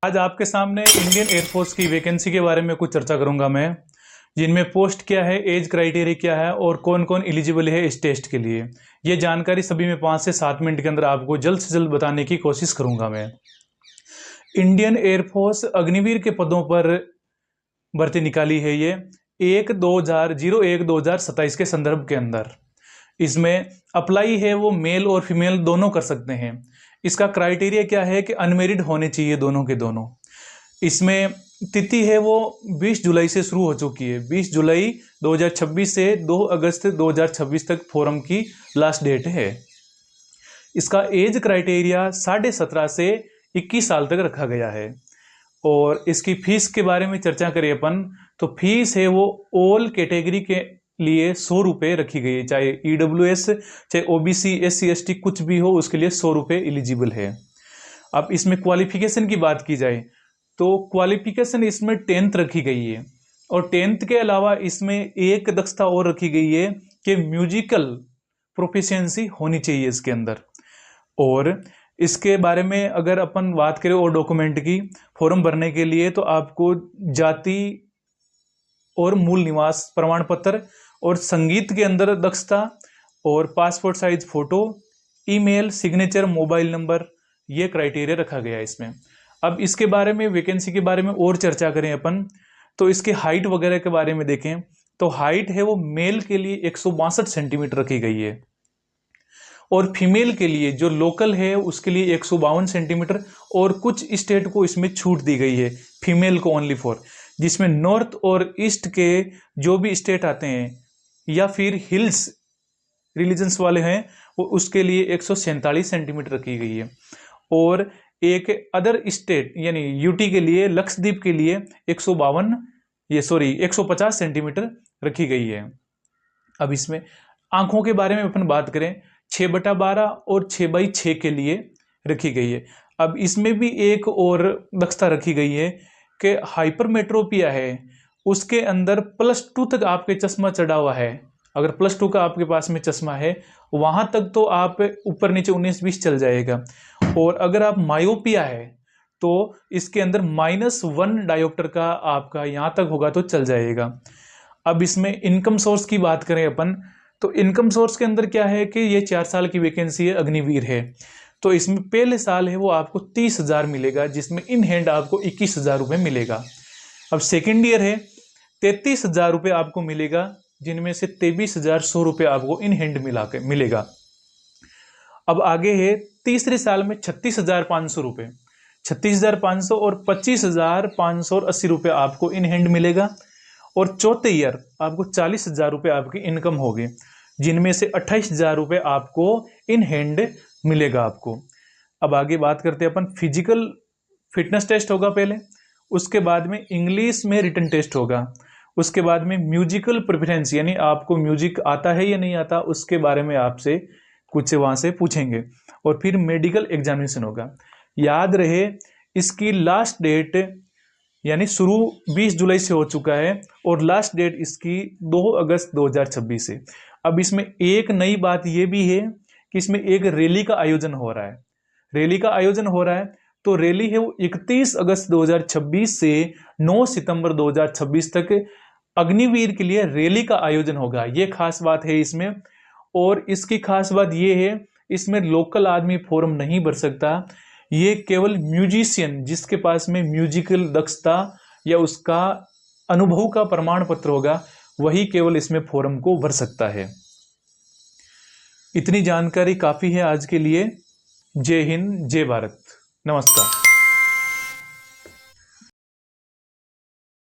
आज आपके सामने इंडियन एयरफोर्स की वैकेंसी के बारे में कुछ चर्चा करूंगा मैं, जिनमें पोस्ट क्या है, एज क्राइटेरिया क्या है और कौन कौन एलिजिबल है इस टेस्ट के लिए। ये जानकारी सभी में 5 से 7 मिनट के अंदर आपको जल्द से जल्द बताने की कोशिश करूंगा मैं। इंडियन एयरफोर्स अग्निवीर के पदों पर भर्ती निकाली है ये 1/2027 के संदर्भ के अंदर। इसमें अप्लाई है वो मेल और फीमेल दोनों कर सकते हैं। इसका क्राइटेरिया क्या है कि अनमेरिड होने चाहिए दोनों के दोनों। इसमें तिथि है वो 20 जुलाई से शुरू हो चुकी है। 20 जुलाई 2026 से 2 अगस्त 2026 तक फॉर्म की लास्ट डेट है। इसका एज क्राइटेरिया 17.5 से 21 साल तक रखा गया है। और इसकी फीस के बारे में चर्चा करें अपन, तो फीस है वो ऑल कैटेगरी के लिए 100 रुपये रखी गई है। चाहे EWS, चाहे OBC, SC, ST कुछ भी हो, उसके लिए 100 रुपये एलिजिबल है। अब इसमें क्वालिफिकेशन की बात की जाए तो क्वालिफिकेशन इसमें 10th रखी गई है। और 10th के अलावा इसमें एक दक्षता और रखी गई है कि म्यूजिकल प्रोफिशिएंसी होनी चाहिए इसके अंदर। और इसके बारे में अगर अपन बात करें और डॉक्यूमेंट की, फॉर्म भरने के लिए तो आपको जाति और मूल निवास प्रमाण पत्र और संगीत के अंदर दक्षता और passport size photo, email, signature, mobile number, ये क्राइटेरिया रखा गया है इसमें। अब इसके बारे में, वैकेंसी के बारे में और चर्चा करें अपन, तो इसके हाइट वगैरह के बारे में देखें तो हाइट है वो मेल के लिए 162 सेंटीमीटर रखी गई है और फीमेल के लिए जो लोकल है उसके लिए 152 सेंटीमीटर। और कुछ स्टेट को इसमें छूट दी गई है फीमेल को ओनली फॉर, जिसमें नॉर्थ और ईस्ट के जो भी स्टेट आते हैं या फिर हिल्स रिलीजन्स वाले हैं वो उसके लिए 147 सेंटीमीटर रखी गई है। और एक अदर स्टेट यानी यूटी के लिए, लक्षद्वीप के लिए 150 सेंटीमीटर रखी गई है। अब इसमें आंखों के बारे में अपन बात करें, 6/12 और 6/6 के लिए रखी गई है। अब इसमें भी एक और दक्षता रखी गई है कि हाइपरमेट्रोपिया है उसके अंदर +2 तक आपके चश्मा चढ़ा हुआ है। अगर +2 का आपके पास में चश्मा है वहां तक तो आप ऊपर नीचे 19-20 चल जाएगा। और अगर आप मायोपिया है तो इसके अंदर -1 डायोप्टर का आपका यहां तक होगा तो चल जाएगा। अब इसमें इनकम सोर्स की बात करें अपन, तो इनकम सोर्स के अंदर क्या है कि ये 4 साल की वैकेंसी है, अग्निवीर है। तो इसमें पहले साल है वो आपको 30,000 मिलेगा, जिसमें इन हैंड आपको 21,000 रुपये मिलेगा। अब सेकेंड ईयर है 33,000 रुपये आपको मिलेगा, जिनमें से 23,100 रुपये आपको इन हैंड मिलेगा। अब आगे है तीसरे साल में 36,500 रुपये, 36,500 और 25,580 रुपये आपको इन हैंड मिलेगा। और चौथे ईयर आपको 40,000 रुपये आपकी इनकम होगी, जिनमें से 28,000 रुपये आपको इन हैंड मिलेगा आपको। अब आगे बात करते हैं अपन, फिजिकल फिटनेस टेस्ट होगा पहले, उसके बाद में इंग्लिश में रिटन टेस्ट होगा, उसके बाद में म्यूजिकल प्रेफरेंस यानी आपको म्यूजिक आता है या नहीं आता उसके बारे में आपसे कुछ वहां से पूछेंगे, और फिर मेडिकल एग्जामिनेशन होगा। याद रहे इसकी लास्ट डेट यानी शुरू 20 जुलाई से हो चुका है और लास्ट डेट इसकी 2 अगस्त 2026 है। अब इसमें एक नई बात यह भी है कि इसमें एक रैली का आयोजन हो रहा है। रैली का आयोजन हो रहा है तो रैली है वो 31 अगस्त 2026 से 9 सितंबर 2026 तक अग्निवीर के लिए रैली का आयोजन होगा। ये खास बात है इसमें। और इसकी खास बात ये है इसमें लोकल आदमी फॉर्म नहीं भर सकता, ये केवल म्यूजिशियन जिसके पास में म्यूजिकल दक्षता या उसका अनुभव का प्रमाण पत्र होगा वही केवल इसमें फॉर्म को भर सकता है। इतनी जानकारी काफी है आज के लिए। जय हिंद, जय भारत, नमस्कार।